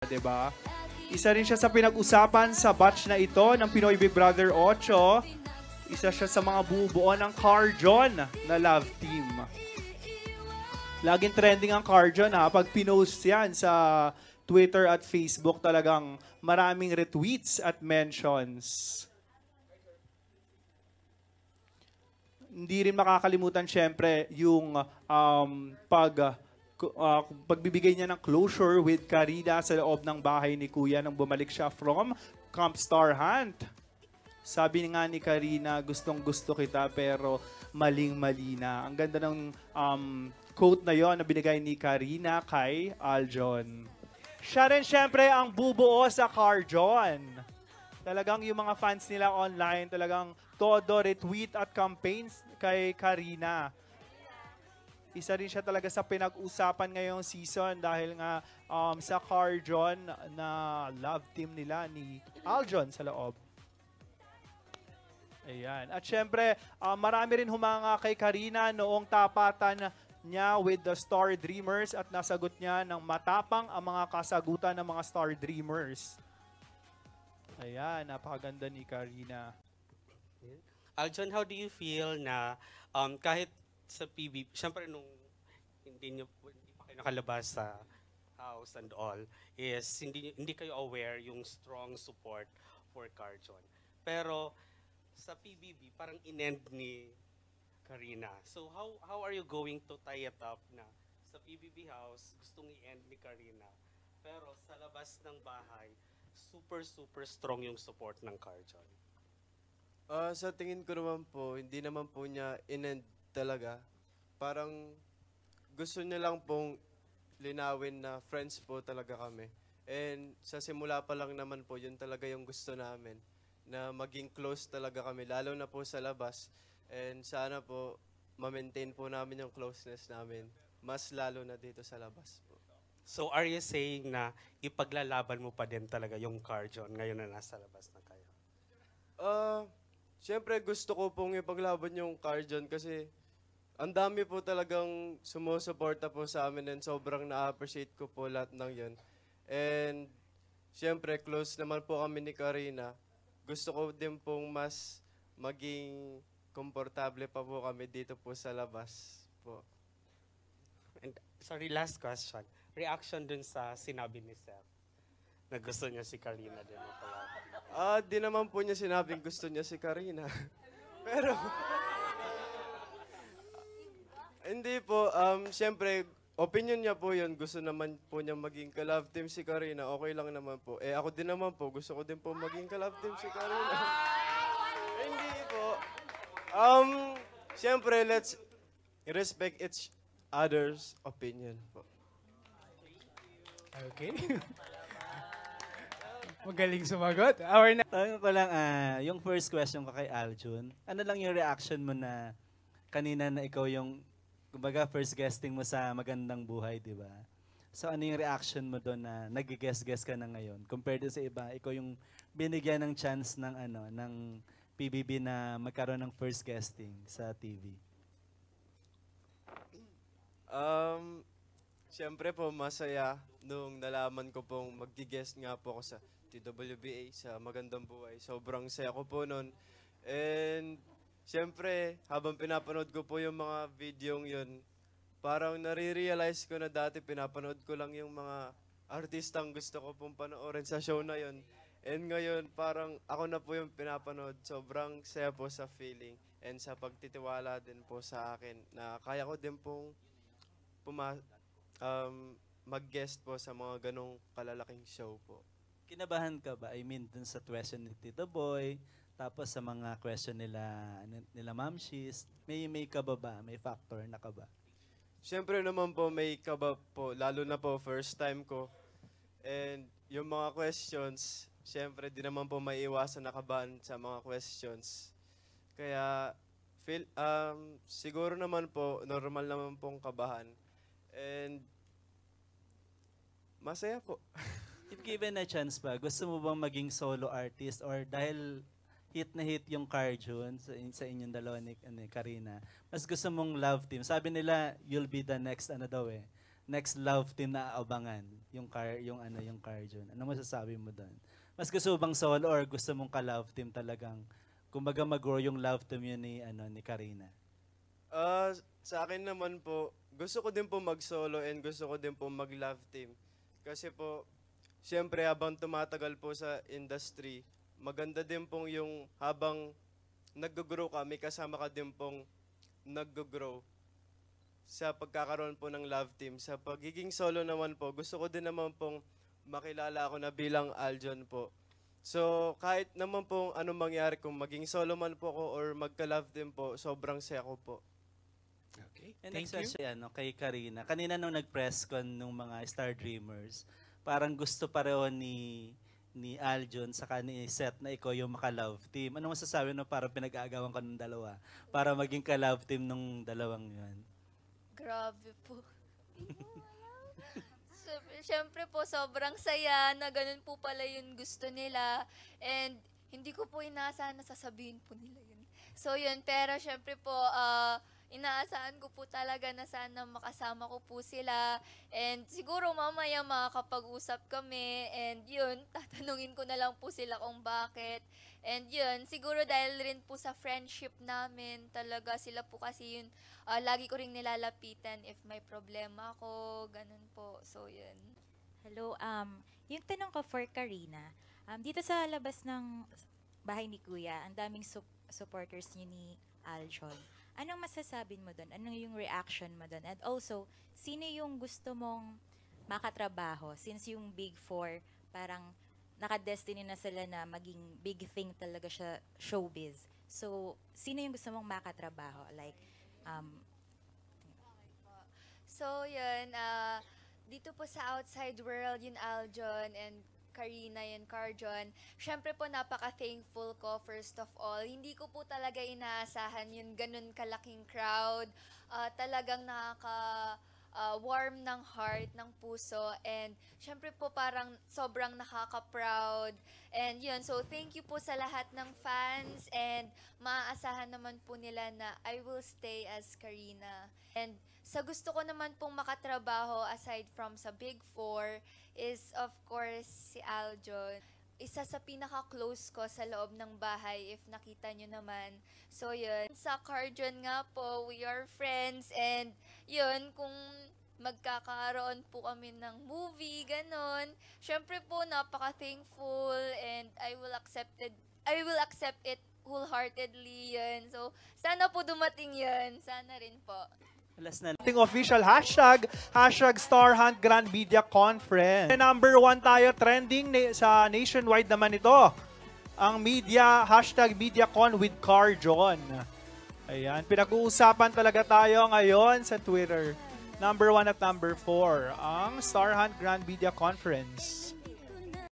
'Di ba? Isa rin siya sa pinag-usapan sa batch na ito ng Pinoy Big Brother 8. Isa siya sa mga bumubuo ng Carjon na love team. Laging trending ang Carjon ha. Pag pinost yan sa Twitter at Facebook, talagang maraming retweets at mentions. Hindi rin makakalimutan syempre yung pagbibigay niya ng closure with Karina sa loob ng bahay ni Kuya nang bumalik siya from Camp Star Hunt. Sabi nga ni Karina, gustong gusto kita pero maling-mali na. Ang ganda ng quote na yon na binigay ni Karina kay Aljon. Siya rin syempre ang bubuo sa Carjon. Talagang yung mga fans nila online, talagang todo retweet at campaigns kay Karina. Isa rin siya talaga sa pinag-usapan ngayong season dahil nga sa Carjon na love team nila ni Aljon sa loob. Ayan. At syempre, marami rin humanga kay Karina noong tapatan niya with the Star Dreamers at nasagot niya ng matapang ang mga kasagutan ng mga Star Dreamers. Ayan, napakaganda ni Karina. Aljon, how do you feel na kahit sa PBB, syempre nung hindi pa kayo nakalabas sa house and all, is hindi kayo aware yung strong support for Carjon. Pero sa PBB, parang inend ni Karina. So how are you going to tie it up na sa PBB house, gustong i-end ni Karina, pero sa labas ng bahay, super strong yung support ng Carjon? Sa tingin ko naman po, hindi naman po niya inend talaga. Parang gusto niya lang pong linawin na friends po talaga kami. And sa simula pa lang naman po, yun talaga yung gusto namin. Na maging close talaga kami, lalo na po sa labas. And sana po, ma-maintain po namin yung closeness namin. Mas lalo na dito sa labas po. So are you saying na ipaglalaban mo pa din talaga yung Carjon ngayon na nasa labas na kayo? Siyempre gusto ko pong ipaglaban yung Carjon kasi ang dami po talagang sumusuporta po sa amin and sobrang na-appreciate ko po lahat ng yun. And siyempre close naman po kami ni Karina. Gusto ko din pong mas maging komportable pa po kami dito po sa labas po. And sorry, last question. Reaction dun sa sinabi ni Seth na gusto niya si Karina din. Di naman po niya sinabing gusto niya si Karina. Pero, hindi po. Siyempre, opinion niya po yun. Gusto naman po niya maging ka-love team si Karina. Okay lang naman po. Ako din naman po. Gusto ko din po maging ka-love team si Karina. Hindi po. Siyempre, let's respect each other's opinion po. Okay. Magaling sumagot. Tanong ko lang, yung first question ko kay Aljun, ano lang yung reaction mo na kanina na ikaw yung, kumbaga, first guesting mo sa Magandang Buhay, di ba? So ano yung reaction mo doon na nag-guess-guess ka na ngayon? Compared sa iba, ikaw yung binigyan ng chance ng, ng PBB na magkaroon ng first guesting sa TV. Siyempre po, masaya nung nalaman ko pong mag-guest nga po ako sa TWBA, sa Magandang Buhay. Sobrang saya ko po nun. And siyempre, habang pinapanood ko po yung mga videong yun, parang nare-realize ko na dati pinapanood ko lang yung mga artistang gusto ko pong panoorin sa show na yun. And ngayon, parang ako na po yung pinapanood. Sobrang saya po sa feeling and sa pagtitiwala din po sa akin na kaya ko din pong mag-guest po sa mga ganong kalalaking show po. Kinabahan ka ba? I mean, dun sa question ni Tito Boy, tapos sa mga question nila Ma'am Shiz, may kaba ba? May factor na kaba? Siyempre naman po may kaba po, lalo na po first time ko. And yung mga questions, siyempre di naman po maiiwasan na kabahan sa mga questions. Kaya siguro naman po, normal naman pong kabahan. And masaya po. If given a chance ba, gusto mo bang maging solo artist or dahil hit na hit yung Carjon sa inyong dalawa ni Karina, mas gusto mong love team? Sabi nila, you'll be the next next love team na aabangan? Yung Carjon. Ano masasabi mo doon? Mas gusto mo bang solo or gusto mong ka-love team talagang kumbaga mag-grow yung love team yun ni Karina? Sa akin naman po, gusto ko din po mag-solo and gusto ko din po mag-love team. Kasi po, siyempre habang tumatagal po sa industry, maganda din pong yung habang nag-grow ka, may kasama ka din pong nag-grow sa pagkakaroon po ng love team. Sa pagiging solo naman po, gusto ko din naman pong makilala ako na bilang Aljon po. So, kahit naman po anong mangyari, kung maging solo man po ako or magka-love team po, sobrang saya ko po. Okay. And Thank next you. question, kay Karina. Kanina nung nag-press con nung mga Star Dreamers, parang gusto pareho ni Aljon saka ni Seth na ikaw yung maka-love team. Ano masasabi no parang pinag-aagawan ka ng dalawa para maging ka-love team nung dalawang yun? Grabe po. Siyempre po, sobrang saya na ganun po pala yung gusto nila. And hindi ko po inaasahan na sasabihin po nila yun. So yun, pero siyempre po, inaasahan ko po talaga na sana makasama ko po sila. And siguro mamaya makakapag-usap kami. And yun, tatanungin ko na lang po sila kung bakit. And yun, siguro dahil rin po sa friendship namin, talaga sila po kasi yun, lagi ko ring nilalapitan if may problema ako, ganun po. So yun. Hello, yung tanong ko for Karina, dito sa labas ng bahay ni Kuya, ang daming supporters niyo ni Aljon. Anong masasabi mo doon? Anong yung reaction mo doon? And also, sino yung gusto mong makatrabaho? Since yung Big Four, parang naka-destiny na sila na maging big thing talaga siya, showbiz. So, sino yung gusto mong makatrabaho? Like, So yun, dito po sa outside world, yun Aljon and Karina and Carjon, syempre po napaka-thankful ko first of all. Hindi ko po talaga inaasahan yun ganun kalaking crowd. Talagang warm ng heart, ng puso. And syempre po parang sobrang nakaka-proud. And yun, so thank you po sa lahat ng fans. And maaasahan naman po nila na I will stay as Karina. And sa gusto ko naman pong makatrabaho aside from sa Big Four is of course si Aljon. Isa sa pinaka-close ko sa loob ng bahay if nakita nyo naman. So yun, sa Carjon nga po, we are friends and yun, kung magkakaroon po kami ng movie, ganon. Syempre po, napaka-thankful and I will accept it wholeheartedly yun. So, sana po dumating yun. Sana rin po. Last na Ating official hashtag Star Hunt Grand Media Conference. Number 1 tayo, trending sa nationwide naman ito. Ang hashtag MediaCon with Carjon. Ayan, pinag-uusapan talaga tayo ngayon sa Twitter. Number 1 at number 4, ang Star Hunt Grand Media Conference.